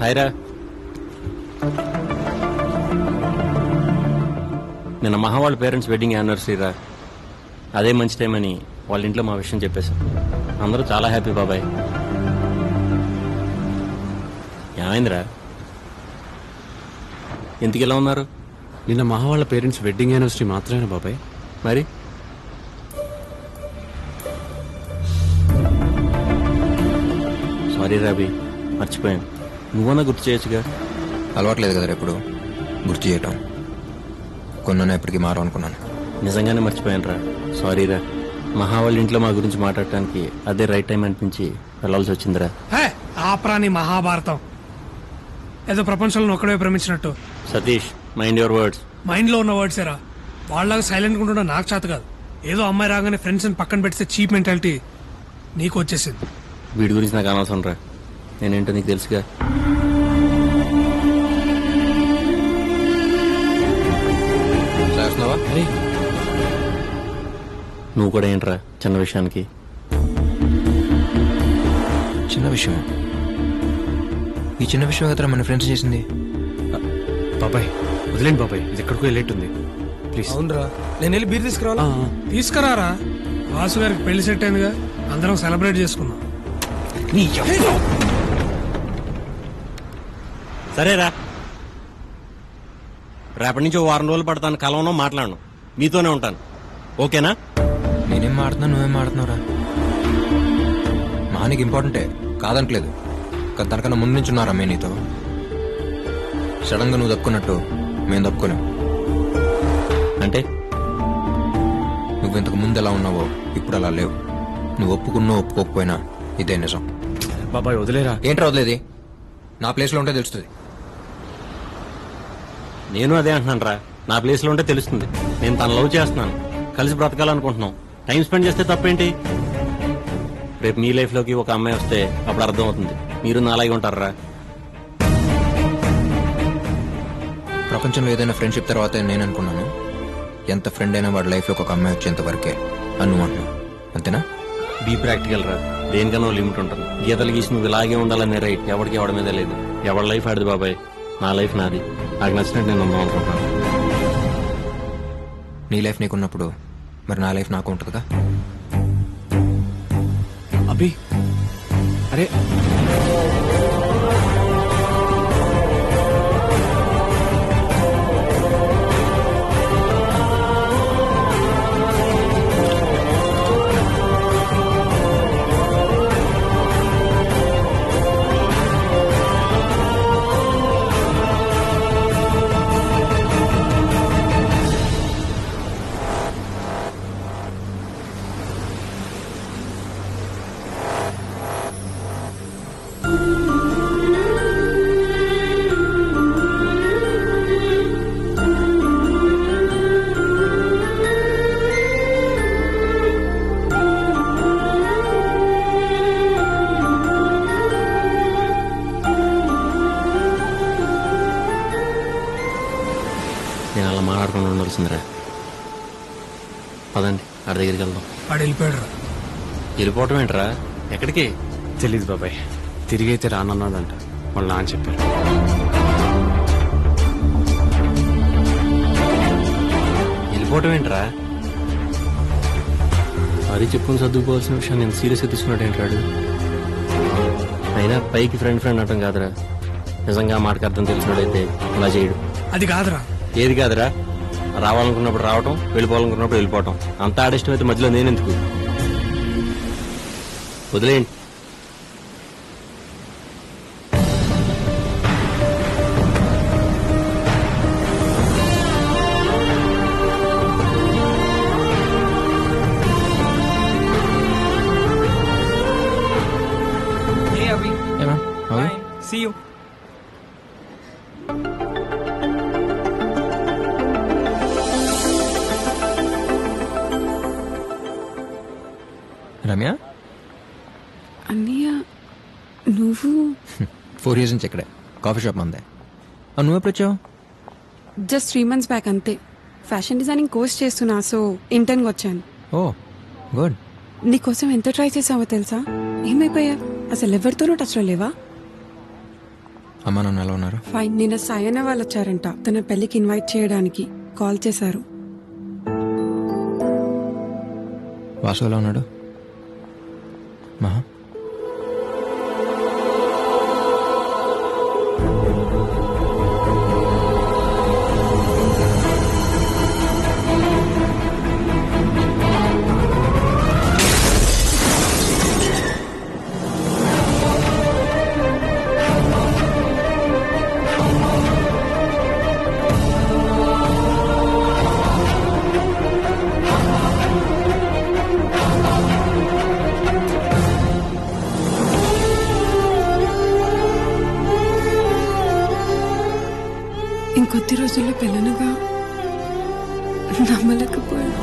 హాయ్రా. నిన్న మహా వాళ్ళ పేరెంట్స్ వెడ్డింగ్ యానివర్సరీ రా. అదే మంచి టైం అని వాళ్ళ ఇంట్లో మా విషయం చెప్పేశాం. అందరూ చాలా హ్యాపీ బాబాయ్. ఏమైందిరా, ఎందుకు ఇలా ఉన్నారు? నిన్న మహా వాళ్ళ పేరెంట్స్ వెడ్డింగ్ యానివర్సరీ మాత్రమేనా బాబాయ్? మరి సారీ రాబీ, మర్చిపోయాను. నువ్వన్నా గుర్తు చేయొచ్చుగా. అలవాట్లేదు కదా ఎప్పుడు గుర్తు చేయటం. కొన్నా ఎప్పటికీ మారం అనుకున్నాను. నిజంగానే మర్చిపోయాను రా. సారీ రా. మహా వాళ్ళ ఇంట్లో మా గురించి మాట్లాడటానికి అదే రైట్ టైం అనిపించి వెళ్ళాల్సి వచ్చిందిరా. ఆప్రాని మహాభారతం ఏదో ప్రపంచంలో ఒక్కడే ప్రేమించినట్టు. Satish, mind your words. Mind లో ఉన్న వర్డ్స్ ఏరా. వాళ్ళలాగా సైలెంట్ గా ఉండడం నాకు చేత కాదు. ఏదో అమ్మాయి రాగానే ఫ్రెండ్స్ పక్కన పెడితే చీప్ మెంటాలిటీ నీకు వచ్చేసింది. వీడి గురించి నాకు అనవసరం రా. నేనేంటో నీకు తెలుసుగా. నువ్వు కూడా ఏంట్రా చిన్న విషయానికి? చిన్న విషయం? ఈ చిన్న విషయం కదరా మన ఫ్రెండ్స్ చేసింది. బాబాయ్ వదిలేండి బాబాయ్, ఇది ఎక్కడికో వెళ్ళేట్టుంది. ప్లీజ్. అవునరా, నేను వెళ్ళి బీర్ తీసుకురావాలా? తీసుకురారా. వాసు గారికి పెళ్లి సెట్ అయిందిగా, అందరం సెలబ్రేట్ చేసుకుందాం. సరేరా, రేపటి నుంచి 2 రోజులు పడతాను. కలవను, మాట్లాడను, మీతోనే ఉంటాను. ఓకేనా? నేనేం మాడుతున్నా, నువ్వేం మాడుతున్నావురా? మానికి ఇంపార్టెంటే కాదంటలేదు. దానికన్నా ముందు నుంచి ఉన్నారా మేము నీతో? సడన్ గా నువ్వు తప్పుకున్నట్టు మేము తప్పుకోలేం. అంటే నువ్వు ఇంతకు ముందు ఎలా ఉన్నావో ఇప్పుడు అలా లేవు. నువ్వు ఒప్పుకున్నా ఒప్పుకోకపోయినా ఇదే నిజం. బాబాయ్ వదిలేరా. ఏంట్రా వదిలేది? నా ప్లేస్ లో ఉంటే తెలుస్తుంది. నేను అదే అంటున్నాను రా. నా ప్లేస్ లో ఉంటే తెలుస్తుంది. నేను తను లవ్ చేస్తున్నాను, కలిసి బ్రతకాలనుకుంటున్నాం. టైం స్పెండ్ చేస్తే తప్పేంటి? రేపు మీ లైఫ్ లోకి ఒక అమ్మాయి వస్తే అప్పుడు అర్థం అవుతుంది. మీరు నాలాగే ఉంటారా? ప్రపంచంలో ఏదైనా ఫ్రెండ్షిప్ తర్వాత నేను అనుకున్నాను, ఎంత ఫ్రెండ్ అయినా వాడి లైఫ్ లో ఒక అమ్మాయి వచ్చేంత వరకే అను అంటున్నాను. అంతేనా? బీ ప్రాక్టికల్ రా. దేనికన్నా లిమిట్ ఉంటుంది. గీతలు గీసి నువ్వు ఇలాగే ఉండాలనే రైట్ ఎవరికి ఎవడ మీద లేదు. ఎవరి లైఫ్ ఆడిది బాబాయ్. నా లైఫ్ నాది. నాకు నచ్చినట్టు నేను ఉందాం అనుకుంటాను. నీ లైఫ్ నీకున్నప్పుడు మరి నా లైఫ్ నాకు ఉంటుందిగా. అభి, అరే నేను అలా మాట్లాడుకుండా ఉండాల్సిందిరా. పదండి, ఆడి దగ్గరికి వెళ్దాం. వాడు వెళ్ళిపోయాడు. వెళ్ళిపోవటం ఏంట్రా? ఎక్కడికి? తెలీదు బాబాయ్. తిరిగి అయితే రానన్నాడంట వాళ్ళ నాన్న చెప్పారు. వెళ్ళిపోవటం ఏంట్రా? అది చెప్పుకుని సర్దుకోవాల్సిన విషయం నేను సీరియస్గా తీసుకున్నాడు ఏంటాడు. అయినా పైకి ఫ్రెండ్ అంటాం కాదురా. నిజంగా మాటకి అర్థం తెలిసినోడైతే అలా చేయడు. అది కాదురా. ఏది కాదురా? రావాలనుకున్నప్పుడు రావటం, వెళ్ళిపోవాలనుకున్నప్పుడు వెళ్ళిపోవటం. అంత ఆడిష్టం అయితే మధ్యలో నేనెందుకు? వదిలేయండి. See you. రమ్య, అన్నయ్య నువ్వు 4 years నుంచి ఇక్కడే కాఫీ షాప్ మందే. నువ్వు ఎప్పుడు వచ్చావు? జస్ట్ 3 months బ్యాక్ అంతే. ఫ్యాషన్ డిజైనింగ్ కోర్స్ చేస్తున్నా, సో ఇంటర్న్కి వచ్చాను. ఓ గుడ్. నీకోసం ఎంత ట్రై చేసావో తెలుసా? ఏమైపోయా? అసలు ఎవరితోనూ టచ్లో లేవా? అమ్మ నాన్న ఎలా ఉన్నారు? ఫైన్. నిన్న సాయన వాళ్ళు వచ్చారంట, తన పెళ్లికి ఇన్వైట్ చేయడానికి కాల్ చేశారు. వాసు ఎలా ఉన్నాడు? మహా ఇంకొద్ది రోజుల్లో పెళ్ళనుగా నమ్మలేకపోయాను.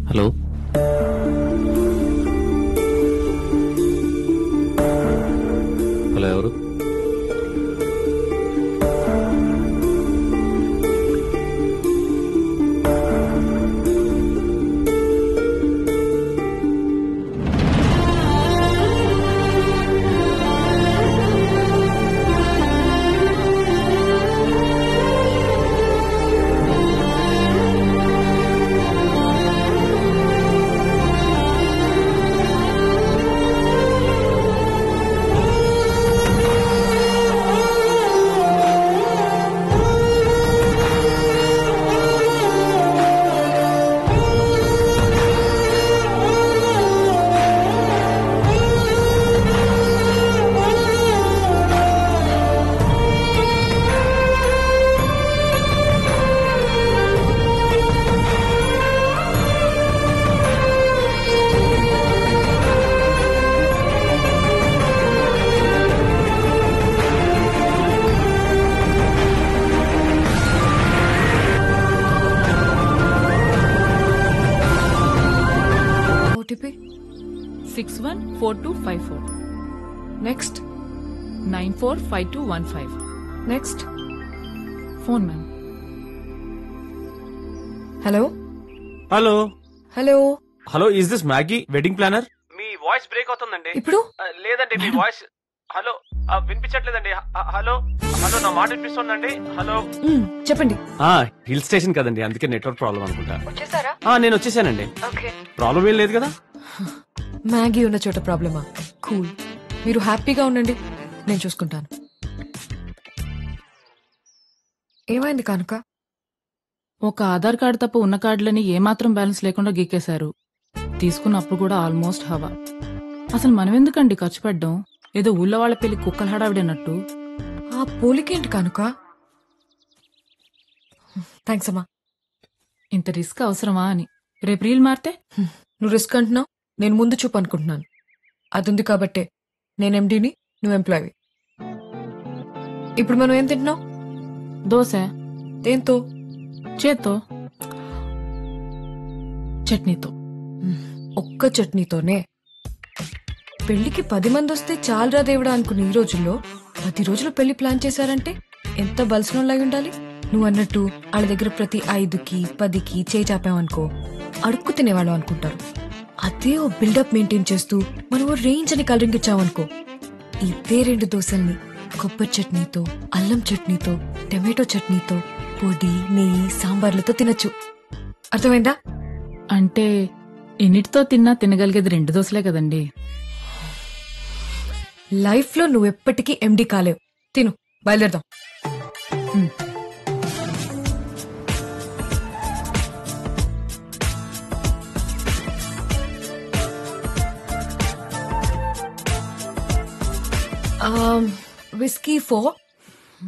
హలో, హలో, ఎవరు? OTP 614254. Next 945215. Next. Phone ma'am. Hello hello hello hello, is this Maggi wedding planner? Me voice break అవుతుందండి. ఇప్పుడు లేదండి, మీ వాయిస్ హలో వినిపించట్లేదండి. హలో హలో, నా మాట వినిపిస్తుందండి. హలో చెప్పండి. హిల్ స్టేషన్ కదండి, అందుకే నెట్వర్క్ ప్రాబ్లం అనుకుంటా. వచ్చేసారా? నేను వచ్చేసానండి. ప్రాబ్లం ఏం లేదు కదా? మ్యాగీ ఉన్న చోట ప్రాబ్లమా? కూల్, మీరు హ్యాపీగా ఉండండి, నేను చూసుకుంటాను. ఏమైంది కనుక? ఒక ఆధార్ కార్డు తప్ప ఉన్న కార్డులని ఏమాత్రం బ్యాలెన్స్ లేకుండా గీకేశారు. తీసుకున్నప్పుడు కూడా ఆల్మోస్ట్ హవా. అసలు మనం ఎందుకండి ఖర్చు పెట్టడం? ఏదో ఊళ్ళో వాళ్ళ పెళ్లి కుక్కలు హడావిడన్నట్టు. ఆ పోలికేంటి కనుక? థ్యాంక్స్ అమ్మా. ఇంత రిస్క్ అవసరమా అని. రేపు రీల్ మారితే? నువ్వు రిస్క్ అంటున్నావు, నేను ముందు చూపు అనుకుంటున్నాను. అది ఉంది కాబట్టే నేను ఎండీని, నువ్వు ఎంప్లాయీ. ఇప్పుడు మనం ఏం తింటున్నావు? దోశ. దేంతో? చేత్తో. చట్నీతో. ఒక్క చట్నీతోనే? పెళ్లికి 10 మంది వస్తే చాలరా దేవుడా అనుకున్న ఈ రోజుల్లో 10 రోజులు పెళ్లి ప్లాన్ చేశారంటే ఎంత బలసినోళ్ళై ఉండాలి? నువ్వు అన్నట్టు వాళ్ళ దగ్గర ప్రతి 5కి 10కి చేయి చాపామనుకో అడుక్కు తినేవాళ్ళం అనుకుంటారు. అదే ఓ బిల్డప్ మెయింటైన్ చేస్తూ మనం ఓ రేంజ్ అని కలరింగ్ ఇచ్చామనుకో, ఇదే 2 దోశల్ని కొబ్బరి చట్నీతో, అల్లం చట్నీతో, టమాటో చట్నీతో, పొడి, నెయ్యి, సాంబార్లతో తినచ్చు. అర్థమైందా? అంటే ఎన్నిటితో తిన్నా తినగలిగేది 2 దోశలే కదండి. లైఫ్ లో నువ్వు ఎప్పటికీ ఎండి కాలేవు. తిను, బయలుదేరదాం. విస్కీ 4,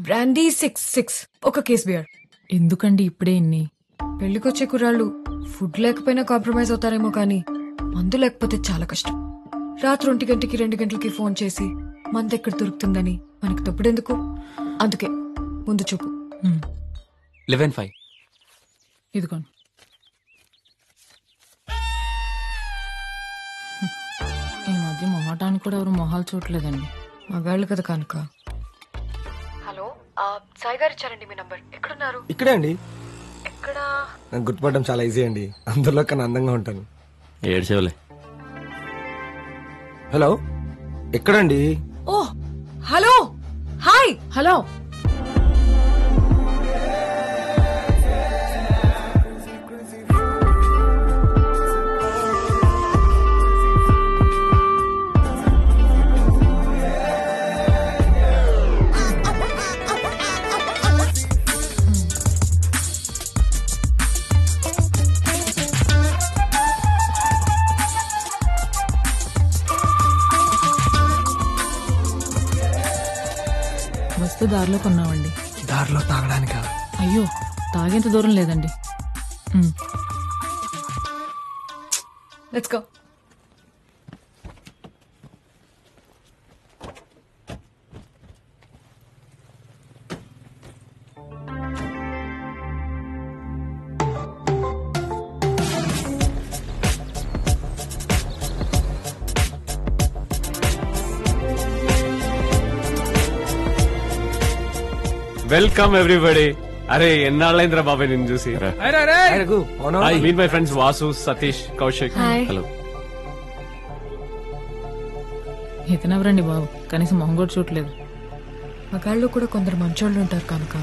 బ్రాండీ 6 ఒక కేస్ బియర్. ఎందుకండి ఇప్పుడే ఇన్ని? పెళ్లికొచ్చే కుర్రాళ్ళు ఫుడ్ లేకపోయినా కాంప్రమైజ్ అవుతారేమో కానీ మందు లేకపోతే చాలా కష్టం. రాత్రి 1 గంటకి 2 గంటలకి ఫోన్ చేసి మందు ఎక్కడ దొరుకుతుందని మనకి తప్పుడెందుకు? అందుకే ముందు చూపు. 11:05. ఇదిగోండి. ఈ మధ్య మొహటానికి కూడా ఎవరు మొహాలు చూడలేదండి. మగాళ్ళు కదా కనుక. హలో సాయి గారు ఇచ్చారండి మీ నంబర్. ఎక్కడున్నారు? ఇక్కడే అండి. ఎక్కడ? నాకు గుర్తుపడడం చాలా ఈజీ అండి, అందరిలో కన్నా అందంగా ఉంటాను. ఏడ్చేవలే. హలో, ఎక్కడండి? ఓ హలో, హాయ్. హలో, వస్తే దారిలో కొన్నామండి. దారిలో తాగడానికా? అయ్యో, తాగేంత దూరం లేదండి. Let's go. Welcome everybody. అరే ఎన్నాళ్ళైందిరా బాబాయ్ నిన్ను చూసి. Meet my friends Vasu, Satish, Kaushik. Hello. ఇతనెవరండి బాబు, కనీసం మొహం కూడా చూడలేదు. మగాళ్ళు కూడా కొందరు మంచోళ్ళు ఉంటారు కనుక.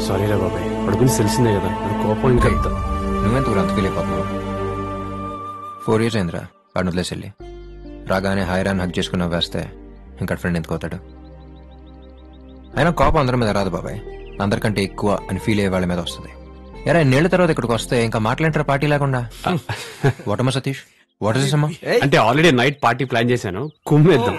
సారీ రా బాబాయ్, వాడి గురించి తెలిసిందే కదా, అది కోపం ఇంకా. నువ్వెంత ఊరు అంత ఫీల్ అయిపోతున్నావు? 4 years అయిందిరా వాడిని వదిలేసి వెళ్ళి. రాగానే హాయిరాన్ని హక్ చేసుకుని వేస్తే ఇంకా ఫ్రెండ్ ఎందుకు అవుతాడు? అయినా కోపం అందరి మీద రాదు బాబాయ్, అందరికంటే ఎక్కువ అని ఫీల్ అయ్యే వాళ్ళ మీద వస్తుంది. ఎరా నేళ్ల తర్వాత ఇక్కడికి వస్తే ఇంకా మాట్లాంటారా పార్టీ లేకుండా? వాటమ్మా సతీష్, వాట్ ఇస్ అమ్మా? అంటే ఆల్రెడీ నైట్ పార్టీ ప్లాన్ చేశాను, కుమ్మేద్దాం.